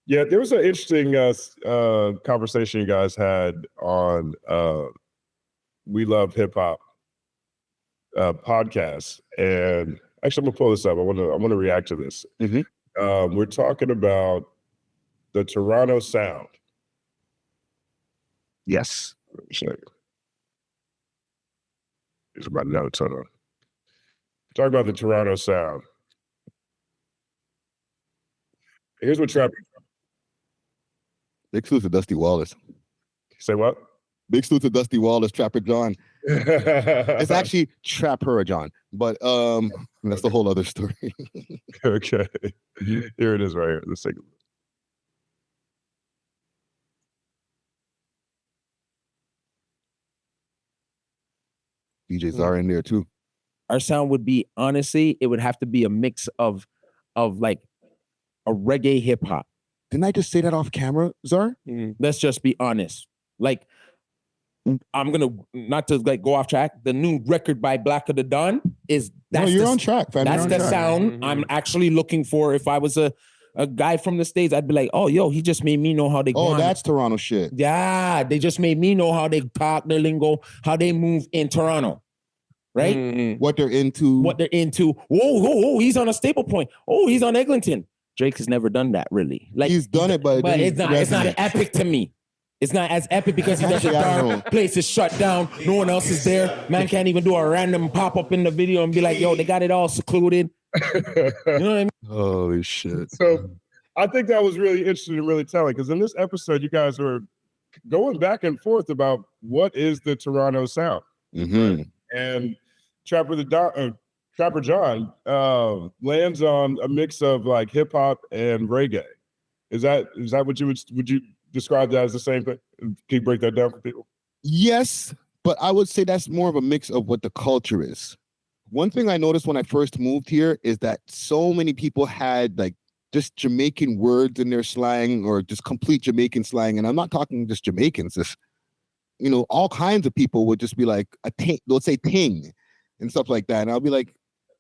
Yeah, there was an interesting conversation you guys had on We Love Hip Hop podcast, and actually, I'm gonna pull this up. I want to react to this. We're talking about the Toronto sound. Yes. These are my notes. Hold on. Talk about the Toronto sound. Here's what Trapper. Big salute to Dusty Wallace. Say what? Big salute to Dusty Wallace, Trapper John. It's actually Trapper John, but that's the whole other story. Okay. Here it is right here. Let's take a look. DJs are in there too. Our sound would be, honestly, it would have to be a mix of like a reggae hip hop. Didn't I just say that off camera, Czar? Let's just be honest. Like, I'm gonna not to like go off track. The new record by Black of the Dawn is that's you're on track, fam. That's the sound I'm actually looking for. If I was a guy from the States, I'd be like, oh, yo, he just made me know how they. Oh, that's Toronto shit. Yeah, they just made me know how they talk, their lingo, how they move in Toronto. Right? What they're into. Whoa, he's on a staple point. Oh, he's on Eglinton. Drake has never done that, really. Like, he's done it, but it's not epic to me. It's not as epic because he's at the dark, place is shut down, no one else is there. Man can't even do a random pop-up in the video and be like, yo, they got it all secluded. You know what I mean? Holy shit. So I think that was really interesting and really telling, because in this episode, you guys were going back and forth about what is the Toronto sound. And Trapper John lands on a mix of like hip hop and reggae. Is that what would you describe that as the same thing? Can you break that down for people? Yes, but I would say that's more of a mix of what the culture is. One thing I noticed when I first moved here is that so many people had like just Jamaican words in their slang, or just complete Jamaican slang. And I'm not talking just Jamaicans, just, you know, all kinds of people would just be like, they'll say ting and stuff like that. And I'll be like,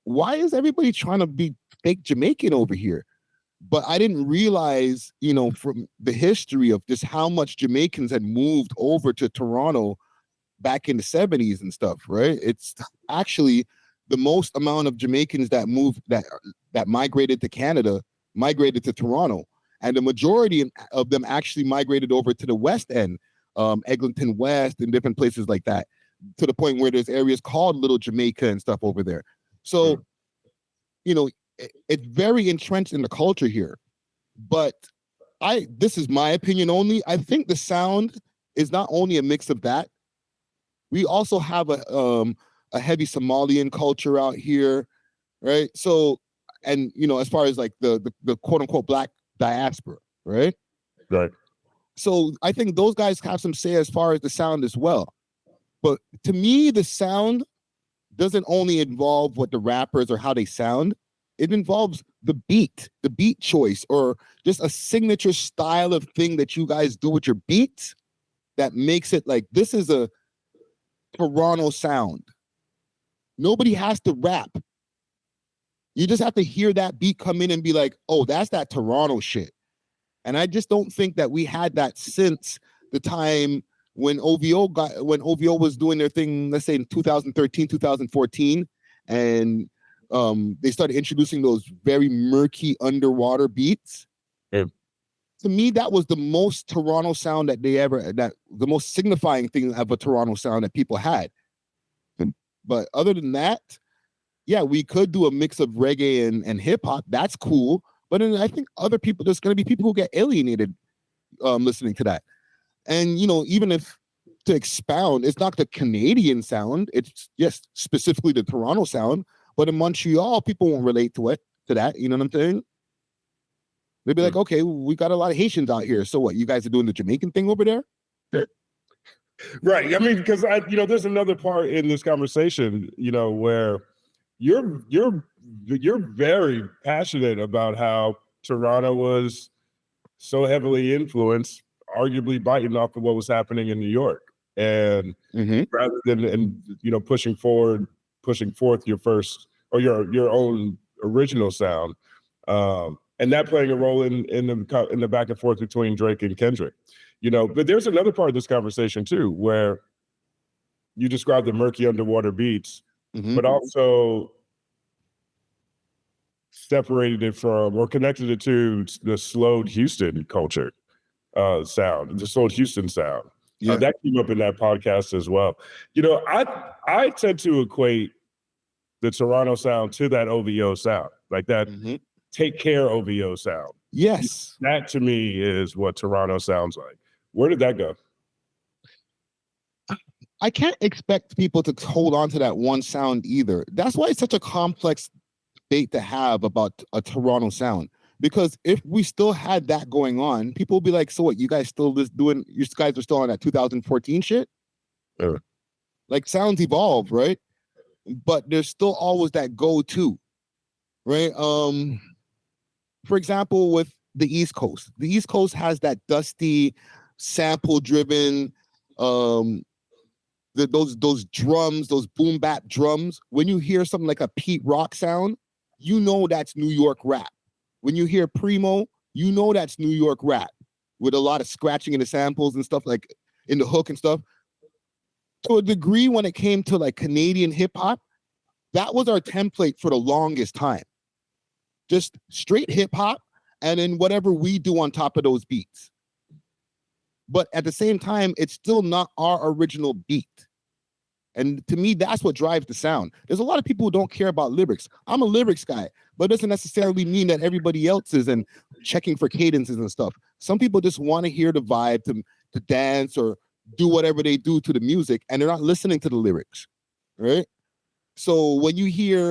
why is everybody trying to be fake Jamaican over here? But I didn't realize, you know, from the history of just how much Jamaicans had moved over to Toronto back in the 70s and stuff, right? It's actually the most amount of Jamaicans that moved, that migrated to Canada, migrated to Toronto. And the majority of them actually migrated over to the West End, Eglinton West and different places like that, to the point where there's areas called Little Jamaica and stuff over there. So, you know, it's very entrenched in the culture here. But this is my opinion only. I think the sound is not only a mix of that. We also have a heavy Somalian culture out here, right? So, and you know, as far as like the quote unquote black diaspora, right? Right. So I think those guys have some say as far as the sound as well. But to me, the sound doesn't only involve what the rappers or how they sound. It involves the beat choice, or just a signature style of thing that you guys do with your beats that makes it like, this is a Toronto sound. Nobody has to rap. You just have to hear that beat come in and be like, oh, that's that Toronto shit. And I just don't think that we had that since the time when OVO was doing their thing, let's say in 2013, 2014, and they started introducing those very murky underwater beats. Yeah. To me, that was the most Toronto sound that the most signifying thing of a Toronto sound that people had. But other than that, yeah, we could do a mix of reggae and hip hop. That's cool. But then I think other people, there's going to be people who get alienated listening to that. And, you know, even if to expound, it's not the Canadian sound, it's just specifically the Toronto sound. But in Montreal, people won't relate to that. You know what I'm saying? They'd be like, okay, we got a lot of Haitians out here. So what, you guys are doing the Jamaican thing over there? Right. I mean, because there's another part in this conversation, you know, where you're very passionate about how Toronto was so heavily influenced, arguably biting off of what was happening in New York. And rather than pushing forth your first or your own original sound, and that playing a role in the back and forth between Drake and Kendrick. But there's another part of this conversation too, where you described the murky underwater beats, but also separated it from or connected it to the slowed Houston culture sound, the slowed Houston sound. Yeah. That came up in that podcast as well. I tend to equate the Toronto sound to that OVO sound, like that Take Care OVO sound. Yes. That to me is what Toronto sounds like. Where did that go? I can't expect people to hold on to that one sound either. That's why it's such a complex debate to have about a Toronto sound. Because if we still had that going on, people would be like, so what, you guys still doing, you guys are still on that 2014 shit? Like sounds evolve, right? But there's still always that go-to, right? For example, with the East Coast has that dusty, sample-driven, those drums, those boom bap drums. When you hear something like a Pete Rock sound, you know that's New York rap. When you hear Primo, you know that's New York rap with a lot of scratching in the samples and stuff, like in the hook and stuff. To a degree, when it came to like Canadian hip hop, that was our template for the longest time. Just straight hip hop and then whatever we do on top of those beats. But at the same time, it's still not our original beat. And to me, that's what drives the sound. There's a lot of people who don't care about lyrics. I'm a lyrics guy, but it doesn't necessarily mean that everybody else is and checking for cadences and stuff. Some people just want to hear the vibe, to dance or do whatever they do to the music, and they're not listening to the lyrics, right? So when you hear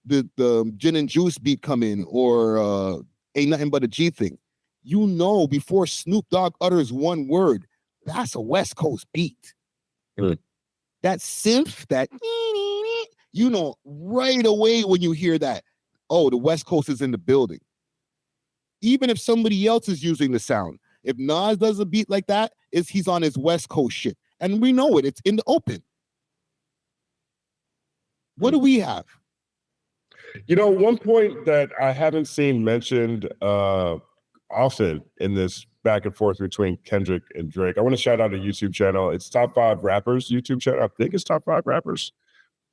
the Gin and Juice beat come in or Ain't Nothing But a G Thing, you know before Snoop Dogg utters one word, that's a West Coast beat. That synth, that you know right away when you hear that, oh, the West Coast is in the building. Even if somebody else is using the sound, if Nas does a beat like that, he's on his West Coast shit. And we know it, it's in the open. What do we have? One point that I haven't seen mentioned often in this back and forth between Kendrick and Drake. I want to shout out a YouTube channel. It's Top 5 Rappers YouTube channel. I think it's Top 5 Rappers.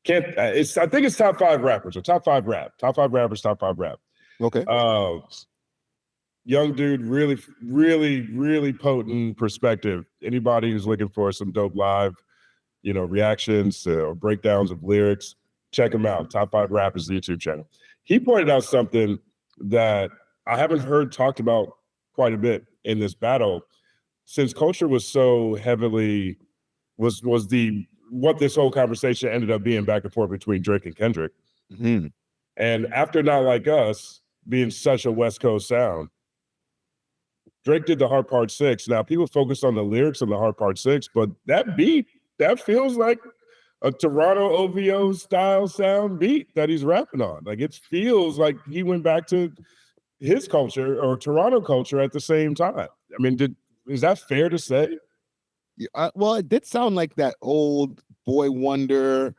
I think it's Top 5 Rappers or Top 5 Rap. Top 5 Rappers, Top 5 Rap. Okay. Young dude, really, really, really potent perspective. Anybody who's looking for some dope live, reactions or breakdowns of lyrics, check him out. Top 5 Rappers YouTube channel. He pointed out something that I haven't heard talked about quite a bit in this battle, since culture was so heavily what this whole conversation ended up being back and forth between Drake and Kendrick. And after Not Like Us being such a West Coast sound, Drake did the Hard Part 6. Now people focus on the lyrics on the Hard Part 6, but that beat, that feels like a Toronto OVO style sound beat that he's rapping on. Like it feels like he went back to his culture or Toronto culture at the same time. I mean, is that fair to say? Yeah, well, it did sound like that old Boy Wonder,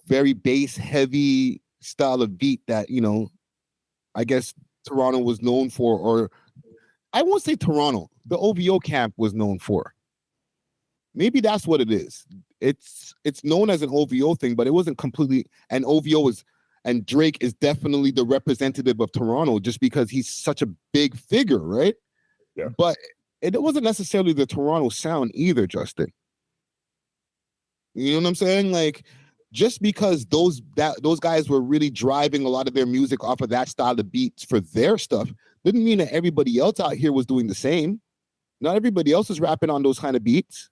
very bass heavy style of beat that, I guess Toronto was known for, or I won't say Toronto, the OVO camp was known for. Maybe that's what it is. It's known as an OVO thing, but it wasn't completely, and and Drake is definitely the representative of Toronto just because he's such a big figure, right? Yeah. But it wasn't necessarily the Toronto sound either, Justin. You know what I'm saying? Like, just because those guys were really driving a lot of their music off of that style of beats for their stuff didn't mean that everybody else out here was doing the same. Not everybody else is rapping on those kind of beats.